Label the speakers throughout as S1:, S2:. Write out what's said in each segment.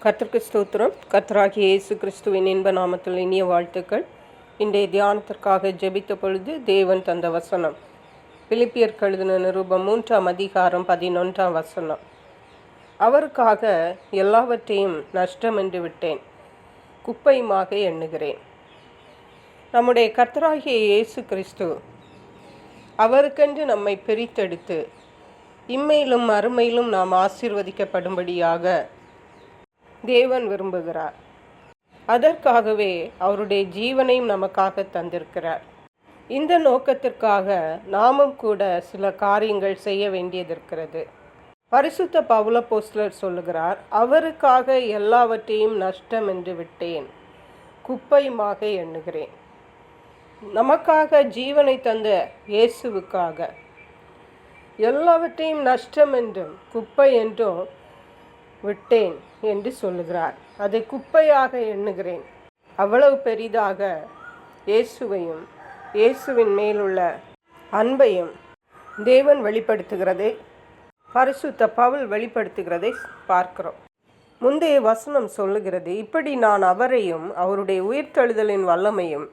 S1: கர்த்தருக்கு ஸ்தோத்திரம். கர்த்தராகிய இயேசு கிறிஸ்துவின் இன்ப நாமத்தில் இனிய வாழ்த்துக்கள். இன்றைய தியானத்திற்காக ஜெபித்த பொழுது தேவன் தந்த வசனம் பிலிப்பியருக்கு எழுதின நிருபம் 3ஆம் அதிகாரம் 11ஆம் வசனம். அவருக்காக எல்லாவற்றையும் நஷ்டம் என்று விட்டேன், குப்பையுமாக எண்ணுகிறேன். நம்முடைய கர்த்தராகிய இயேசு கிறிஸ்து அவருக்கென்று நம்மை பிரித்தெடுத்து இம்மையிலும் மறுமையிலும் நாம் ஆசீர்வதிக்கப்படும்படியாக தேவன் விரும்புகிறார். அதற்காகவே அவருடைய ஜீவனையும் நமக்காக தந்திருக்கிறார். இந்த நோக்கத்திற்காக நாமும் கூட சில காரியங்கள் செய்ய வேண்டியதிருக்கிறது. பரிசுத்த பவுல் அப்போஸ்தலர் சொல்லுகிறார், அவருக்காக எல்லாவற்றையும் நஷ்டம் என்று விட்டேன், குப்பையுமாக எண்ணுகிறேன். நமக்காக ஜீவனை தந்த இயேசுவுக்காக எல்லாவற்றையும் நஷ்டம் என்றும் குப்பை என்றும் விட்டேன் என்று சொல்லுகிறார். அதை குப்பையாக எண்ணுகிறேன். அவ்வளவு பெரிதாக இயேசுவையும் இயேசுவின் மேலுள்ள அன்பையும் தேவன் வெளிப்படுத்துகிறதை, பரிசுத்த பவுல் வெளிப்படுத்துகிறதை பார்க்கிறோம். முந்தைய வசனம் சொல்லுகிறது, இப்படி நான் அவரையும் அவருடைய உயிர்த்தெழுதலின் வல்லமையும்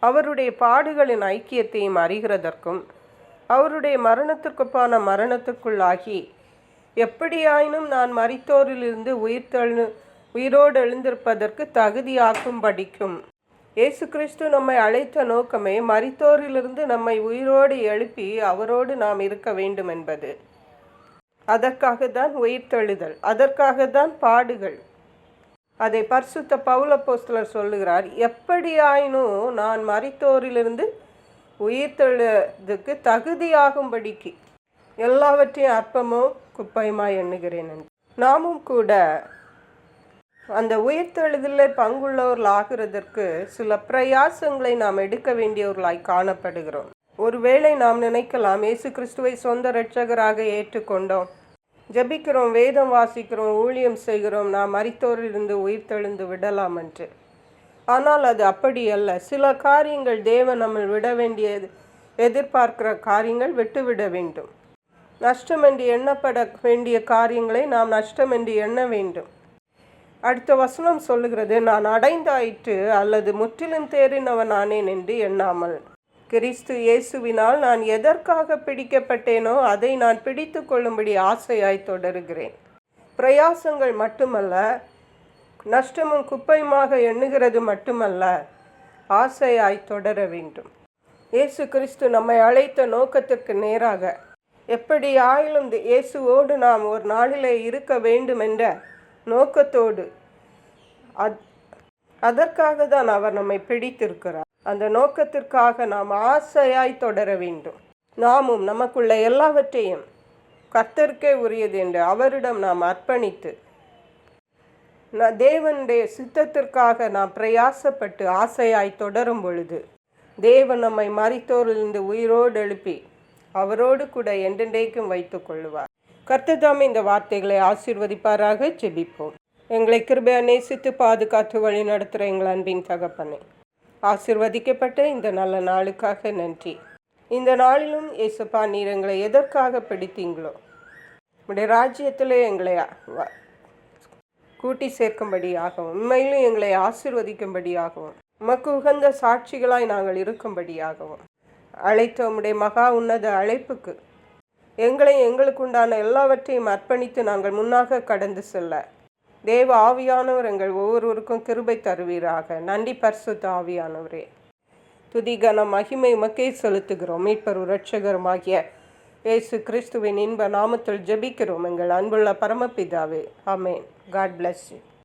S1: அவருடைய பாடுகளின் ஐக்கியத்தையும் அறிகிறதற்கும் அவருடைய மரணத்திற்குப்பான மரணத்துக்குள்ளாகி எப்படியாயினும் நான் மரித்தோரிலிருந்து உயிரோடு எழுந்திருப்பதற்கு தகுதியாக்கும் படிக்கும். இயேசு கிறிஸ்து நம்மை அழைத்த நோக்கமே மரித்தோரிலிருந்து நம்மை உயிரோடு எழுப்பி அவரோடு நாம் இருக்க வேண்டும் என்பது. அதற்காகத்தான் உயிர்த்தெழுதல், அதற்காகத்தான் பாடுகள். அதை பரிசுத்த பவுல் அப்போஸ்தலர் சொல்லுகிறார், எப்படியாயினும் நான் மரித்தோரிலிருந்து உயிர்த்தெழுதற்கு தகுதியாகும்படிக்கு எல்லாவற்றையும் அற்பமோ குப்பையுமாய் எண்ணுகிறேன். நாமும் கூட அந்த உயிர்த்தெழுதலில் பங்குள்ளவர்கள் ஆகிறதற்கு சில பிரயாசங்களை நாம் எடுக்க வேண்டியவர்களாய் காணப்படுகிறோம். ஒருவேளை நாம் நினைக்கலாம், இயேசு கிறிஸ்துவை சொந்த இரட்சகராக ஏற்றுக்கொண்டோம், ஜெபிக்கிறோம், வேதம் வாசிக்கிறோம், ஊழியம் செய்கிறோம், நாம் மரித்தோரிலிருந்து உயிர்த்தெழுந்து விடலாம் என்று. ஆனால் அது அப்படி அல்ல. சில காரியங்கள் தேவன் நம்ம விட வேண்டியது, எதிர்பார்க்கிற காரியங்கள் விட்டுவிட வேண்டும். நஷ்டம் என்று எண்ணப்பட வேண்டிய காரியங்களை நாம் நஷ்டம் என்று எண்ண வேண்டும். அடுத்த வசனம் சொல்லுகிறது, நான் அடைந்தாயிற்று அல்லது முற்றிலும் தேறினவன் ஆனேன் என்று எண்ணாமல் கிறிஸ்து இயேசுவினால் நான் எதற்காக பிடிக்கப்பட்டேனோ அதை நான் பிடித்து கொள்ளும்படி ஆசையாய் தொடருகிறேன். பிரயாசங்கள் மட்டுமல்ல, நஷ்டமும் குப்பையுமாக எண்ணுகிறது மட்டுமல்ல, ஆசையாய் தொடர வேண்டும். இயேசு கிறிஸ்து நம்மை அழைத்த நோக்கத்திற்கு நேராக எப்படி ஆயிலும் இயேசுவோடு நாம் ஒரு நாளிலே இருக்க வேண்டும் என்ற நோக்கத்தோடு, அதற்காக தான் அவர் நம்மை பிடித்திருக்கிறார். அந்த நோக்கத்திற்காக நாம் ஆசையாய் தொடர வேண்டும். நாமும் நமக்குள்ள எல்லாவற்றையும் கர்த்தருக்கே உரியது என்று அவரிடம் நாம் அர்ப்பணித்து தேவனுடைய சித்தத்திற்காக நாம் பிரயாசப்பட்டு ஆசையாய் தொடரும் பொழுது தேவன் நம்மை மரித்தோரிலிருந்து உயிரோடு எழுப்பி அவரோடு கூட என்றென்றைக்கும் வைத்துக் கொள்ளுவார். கர்த்தர் தாமே இந்த வார்த்தைகளை ஆசீர்வதிப்பாராக. ஜெபிப்போம். எங்களை கிருபையா நேசித்து பாதுகாத்து வழி நடத்துகிற எங்கள் அன்பின் தகப்பனே, ஆசீர்வதிக்கப்பட்ட இந்த நல்ல நாளுக்காக நன்றி. இந்த நாளிலும் இயேசுப்பா, நீர் எங்களை எதற்காக பிடித்தீங்களோ உடைய ராஜ்யத்திலே எங்களை கூட்டி சேர்க்கும்படியாகவும் உண்மையிலும் எங்களை ஆசீர்வதிக்கும்படியாகவும் உமக்கு உகந்த சாட்சிகளாய் நாங்கள் இருக்கும்படியாகவும் அழைத்த உம்முடைய மகா உன்னத அழைப்புக்கு எங்களுக்கு உண்டான எல்லாவற்றையும் அர்ப்பணித்து நாங்கள் முன்னாக கடந்து செல்ல தேவ ஆவியானவர் எங்கள் ஒவ்வொருவருக்கும் கிருபை தருவீராக. நன்றி பரிசுத்த ஆவியானவரே. துதி கன மகிமை உமக்கே செலுத்துகிறோம். மீட்பரும் இரட்சகருமாகிய இயேசு கிறிஸ்துவின் இன்ப நாமத்தில் ஜெபிக்கிறோம் எங்கள் அன்புள்ள பரமபிதாவே. ஆமென். God bless you.